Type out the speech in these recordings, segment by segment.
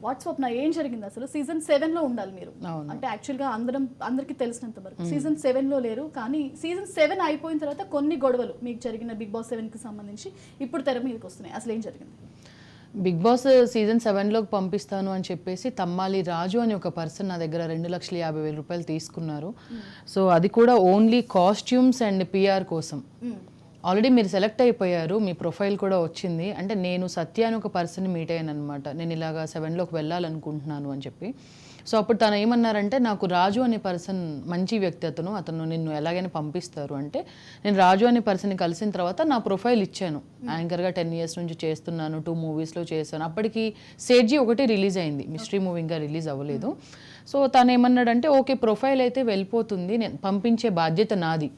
WhatsApp ఏం జరిగింది అసలు? సీజన్ 7 లో ఉండాలి మీరు. అంటే యాక్చువల్గా అందరికి తెలిసినంత వరకు సీజన్ 7 లో లేరు, కానీ సీజన్ 7 అయిపోయిన తర్వాత కొన్ని గొడవలు మీకు జరిగిన బిగ్ బాస్ 7 కి సంబంధించి ఇప్పుడు తెర మీదకి వస్తున్నాయి. అసలు ఏం జరిగింది? బిగ్ బాస్ సీజన్ 7లోకి పంపిస్తాను అని చెప్పేసి తమ్మాలి రాజు అని ఒక పర్సన్ నా దగ్గర 2,50,000 రూపాయలు తీసుకున్నారు. సో అది కూడా ఓన్లీ కాస్ట్యూమ్స్ అండ్ పిఆర్ కోసం. ఆల్రెడీ మీరు సెలెక్ట్ అయిపోయారు, మీ ప్రొఫైల్ కూడా వచ్చింది అంటే నేను సత్య అని ఒక పర్సన్ని మీట్ అయ్యాను అనమాట. నేను ఇలాగా 7లోకి వెళ్ళాలనుకుంటున్నాను అని చెప్పి. సో అప్పుడు తను ఏమన్నారంటే, నాకు రాజు అనే పర్సన్ మంచి వ్యక్తి, అతను నిన్ను ఎలాగైనా పంపిస్తారు అంటే, నేను రాజు అనే పర్సన్ని కలిసిన తర్వాత నా ప్రొఫైల్ ఇచ్చాను. యాంకర్గా 10 years నుంచి చేస్తున్నాను, 2 moviesలో చేశాను. అప్పటికి సేట్జీ ఒకటి రిలీజ్ అయింది, మిస్టరీ మూవీ ఇంకా రిలీజ్ అవ్వలేదు. సో తను ఏమన్నాడంటే, ఓకే ప్రొఫైల్ అయితే వెళ్ళిపోతుంది, నేను పంపించే బాధ్యత నాది,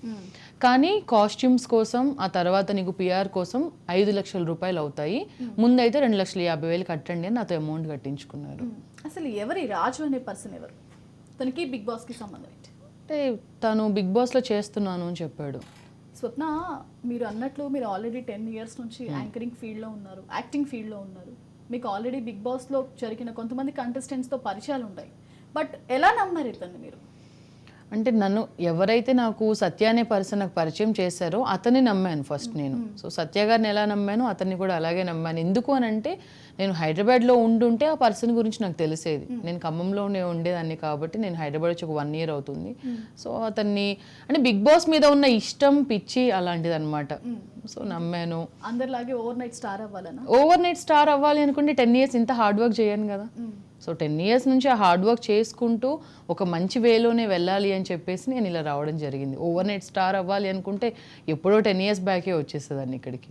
కానీ కాస్ట్యూమ్స్ కోసం ఆ తర్వాత నీకు పిఆర్ కోసం 5 లక్షల రూపాయలు అవుతాయి, ముందైతే 2,50,000 కట్టండి అని నాతో అమౌంట్ కట్టించుకున్నారు. అసలు ఎవరి రాజు అనే పర్సన్ ఎవరు? తనకి బిగ్ బాస్కి సంబంధం ఏంటి? అంటే తను బిగ్ బాస్లో చేస్తున్నాను అని చెప్పాడు. స్వప్న, మీరు అన్నట్లు మీరు ఆల్రెడీ 10 years నుంచి యాంకరింగ్ ఫీల్డ్లో ఉన్నారు, యాక్టింగ్ ఫీల్డ్లో ఉన్నారు. మీకు ఆల్రెడీ బిగ్ బాస్లో జరిగిన కొంతమంది కంటెస్టెంట్స్తో పరిచయాలు ఉంటాయి. బట్ ఎలా నమ్మారు ఇతన్ని మీరు? అంటే నన్ను ఎవరైతే నాకు సత్య అనే పర్సన్ నాకు పరిచయం చేశారో అతన్ని నమ్మాను ఫస్ట్ నేను. సో సత్య గారిని ఎలా నమ్మాను, అతన్ని కూడా అలాగే నమ్మాను. ఎందుకు అని అంటే, నేను హైదరాబాద్లో ఉండుంటే ఆ పర్సన్ గురించి నాకు తెలిసేది. నేను ఖమ్మంలోనే ఉండేదాన్ని కాబట్టి, నేను హైదరాబాద్ వచ్చి ఒక 1 year అవుతుంది. సో అతన్ని అంటే బిగ్ బాస్ మీద ఉన్న ఇష్టం, పిచ్చి అలాంటిది అనమాట. సో నమ్మాను. అందరిలాగే ఓవర్ నైట్ స్టార్ అవ్వాలన్నా? ఓవర్ నైట్ స్టార్ అవ్వాలి అనుకుంటే 10 years ఇంత హార్డ్ వర్క్ చేయను కదా. సో 10 years నుంచి ఆ హార్డ్ వర్క్ చేసుకుంటూ ఒక మంచి వేలోనే వెళ్ళాలి అని చెప్పేసి నేను ఇలా రావడం జరిగింది. ఓవర్ నైట్ స్టార్ అవ్వాలి అనుకుంటే ఎప్పుడో 10 years బ్యాకే వచ్చేసేదాన్ని ఇక్కడికి.